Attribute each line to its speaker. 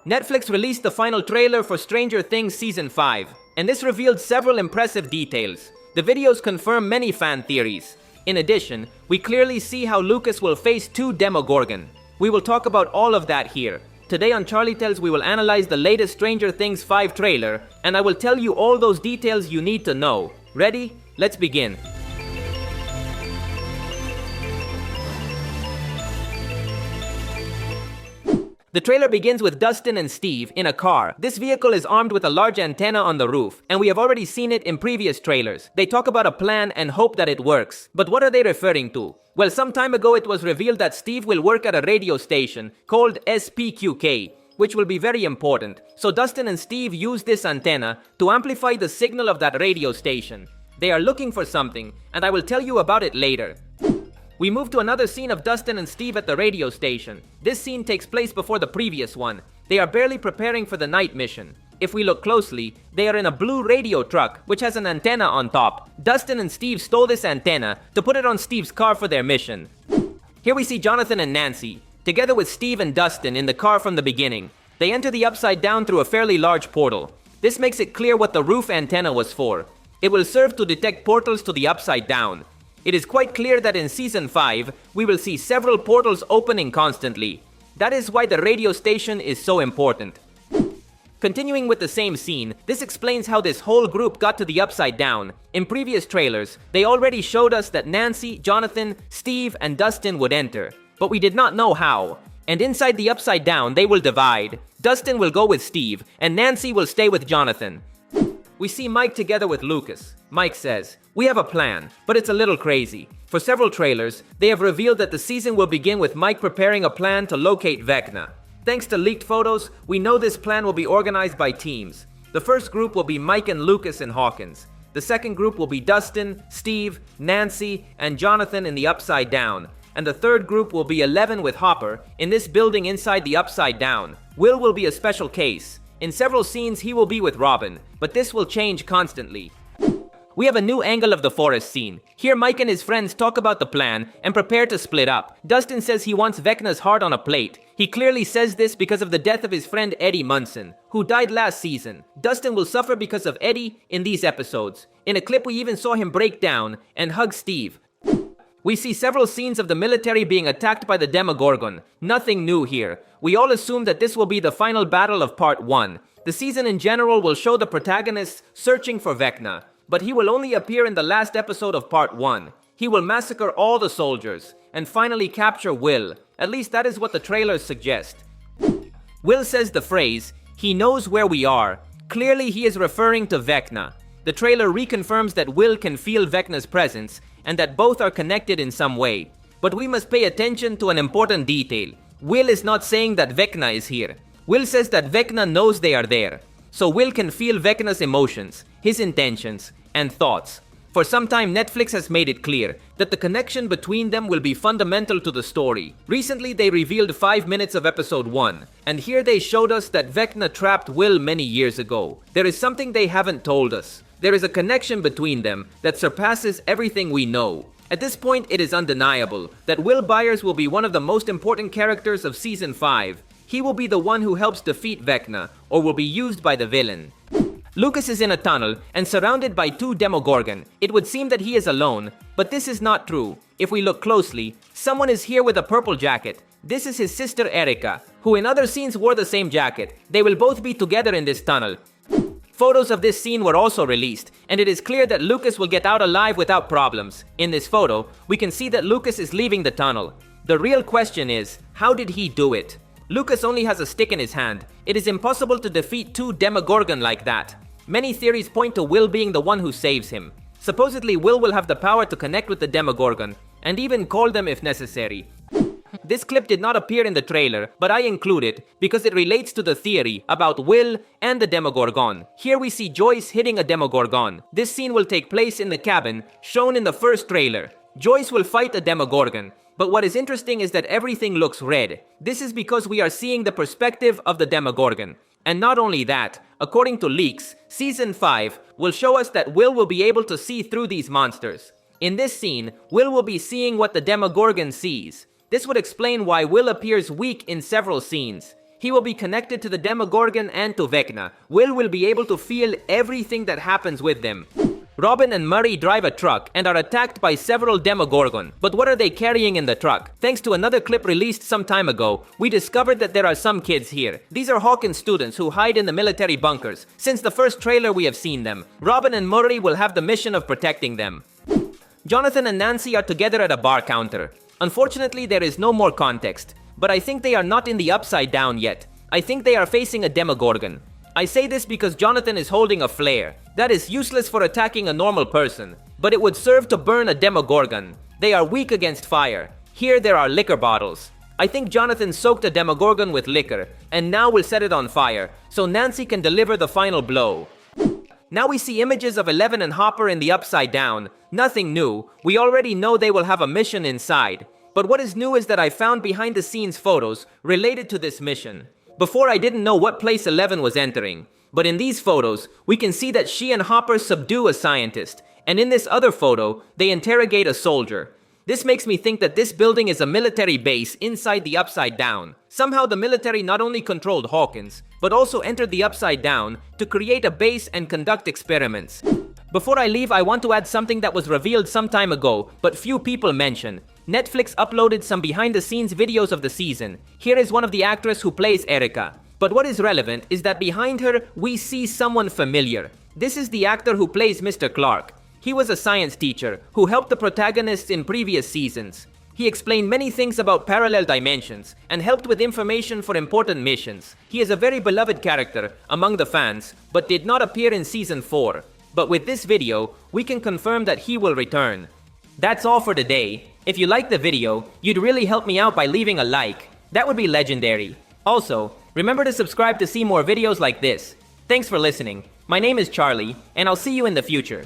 Speaker 1: Netflix released the final trailer for Stranger Things Season 5, and this revealed several impressive details. The videos confirm many fan theories. In addition, we clearly see how Lucas will face two Demogorgon. We will talk about all of that here. Today on Charlietales, we will analyze the latest Stranger Things 5 trailer, and I will tell you all those details you need to know. Ready? Let's begin. The trailer begins with Dustin and Steve in a car. This vehicle is armed with a large antenna on the roof, and we have already seen it in previous trailers. They talk about a plan and hope that it works. But what are they referring to? Well, some time ago it was revealed that Steve will work at a radio station called SPQK, which will be very important. So Dustin and Steve use this antenna to amplify the signal of that radio station. They are looking for something, and I will tell you about it later. We move to another scene of Dustin and Steve at the radio station. This scene takes place before the previous one. They are barely preparing for the night mission. If we look closely, they are in a blue radio truck, which has an antenna on top. Dustin and Steve stole this antenna to put it on Steve's car for their mission. Here we see Jonathan and Nancy, together with Steve and Dustin in the car from the beginning. They enter the Upside Down through a fairly large portal. This makes it clear what the roof antenna was for. It will serve to detect portals to the Upside Down. It is quite clear that in Season 5, we will see several portals opening constantly. That is why the radio station is so important. Continuing with the same scene, this explains how this whole group got to the Upside Down. In previous trailers, they already showed us that Nancy, Jonathan, Steve, and Dustin would enter, but we did not know how. And inside the Upside Down, they will divide. Dustin will go with Steve, and Nancy will stay with Jonathan. We see Mike together with Lucas. Mike says, "We have a plan, but it's a little crazy." For several trailers, they have revealed that the season will begin with Mike preparing a plan to locate Vecna. Thanks to leaked photos, we know this plan will be organized by teams. The first group will be Mike and Lucas and Hawkins. The second group will be Dustin, Steve, Nancy, and Jonathan in the Upside Down. And the third group will be 11 with Hopper in this building inside the Upside Down. Will be a special case. In several scenes, he will be with Robin, but this will change constantly. We have a new angle of the forest scene. Here Mike and his friends talk about the plan and prepare to split up. Dustin says he wants Vecna's heart on a plate. He clearly says this because of the death of his friend Eddie Munson, who died last season. Dustin will suffer because of Eddie in these episodes. In a clip we even saw him break down and hug Steve. We see several scenes of the military being attacked by the Demogorgon. Nothing new here. We all assume that this will be the final battle of Part 1. The season in general will show the protagonists searching for Vecna, but he will only appear in the last episode of Part 1. He will massacre all the soldiers, and finally capture Will. At least that is what the trailers suggest. Will says the phrase, "He knows where we are." Clearly he is referring to Vecna. The trailer reconfirms that Will can feel Vecna's presence, and that both are connected in some way. But we must pay attention to an important detail. Will is not saying that Vecna is here. Will says that Vecna knows they are there. So Will can feel Vecna's emotions, his intentions, and thoughts. For some time, Netflix has made it clear that the connection between them will be fundamental to the story. Recently, they revealed 5 minutes of episode 1, and here they showed us that Vecna trapped Will many years ago. There is something they haven't told us. There is a connection between them that surpasses everything we know. At this point, it is undeniable that Will Byers will be one of the most important characters of Season 5. He will be the one who helps defeat Vecna, or will be used by the villain. Lucas is in a tunnel and surrounded by two Demogorgon. It would seem that he is alone, but this is not true. If we look closely, someone is here with a purple jacket. This is his sister Erica, who in other scenes wore the same jacket. They will both be together in this tunnel. Photos of this scene were also released, and it is clear that Lucas will get out alive without problems. In this photo, we can see that Lucas is leaving the tunnel. The real question is, how did he do it? Lucas only has a stick in his hand. It is impossible to defeat two Demogorgon like that. Many theories point to Will being the one who saves him. Supposedly, Will have the power to connect with the Demogorgon, and even call them if necessary. This clip did not appear in the trailer, but I include it because it relates to the theory about Will and the Demogorgon. Here we see Joyce hitting a Demogorgon. This scene will take place in the cabin, shown in the first trailer. Joyce will fight a Demogorgon, but what is interesting is that everything looks red. This is because we are seeing the perspective of the Demogorgon. And not only that, according to leaks, Season 5 will show us that Will be able to see through these monsters. In this scene, Will be seeing what the Demogorgon sees. This would explain why Will appears weak in several scenes. He will be connected to the Demogorgon and to Vecna. Will be able to feel everything that happens with them. Robin and Murray drive a truck and are attacked by several Demogorgon. But what are they carrying in the truck? Thanks to another clip released some time ago, we discovered that there are some kids here. These are Hawkins students who hide in the military bunkers. Since the first trailer we have seen them. Robin and Murray will have the mission of protecting them. Jonathan and Nancy are together at a bar counter. Unfortunately, there is no more context. But I think they are not in the Upside Down yet. I think they are facing a Demogorgon. I say this because Jonathan is holding a flare. That is useless for attacking a normal person, but it would serve to burn a Demogorgon. They are weak against fire. Here there are liquor bottles. I think Jonathan soaked a Demogorgon with liquor, and now will set it on fire, so Nancy can deliver the final blow. Now we see images of Eleven and Hopper in the Upside Down. Nothing new. We already know they will have a mission inside. But what is new is that I found behind-the-scenes photos related to this mission. Before, I didn't know what place Eleven was entering. But in these photos, we can see that she and Hopper subdue a scientist. And in this other photo, they interrogate a soldier. This makes me think that this building is a military base inside the Upside Down. Somehow the military not only controlled Hawkins, but also entered the Upside Down to create a base and conduct experiments. Before I leave, I want to add something that was revealed some time ago, but few people mention. Netflix uploaded some behind-the-scenes videos of the season. Here is one of the actors who plays Erica. But what is relevant is that behind her, we see someone familiar. This is the actor who plays Mr. Clark. He was a science teacher who helped the protagonists in previous seasons. He explained many things about parallel dimensions and helped with information for important missions. He is a very beloved character among the fans, but did not appear in Season 4. But with this video, we can confirm that he will return. That's all for today. If you liked the video, you'd really help me out by leaving a like. That would be legendary. Also, remember to subscribe to see more videos like this. Thanks for listening. My name is Charlie, and I'll see you in the future.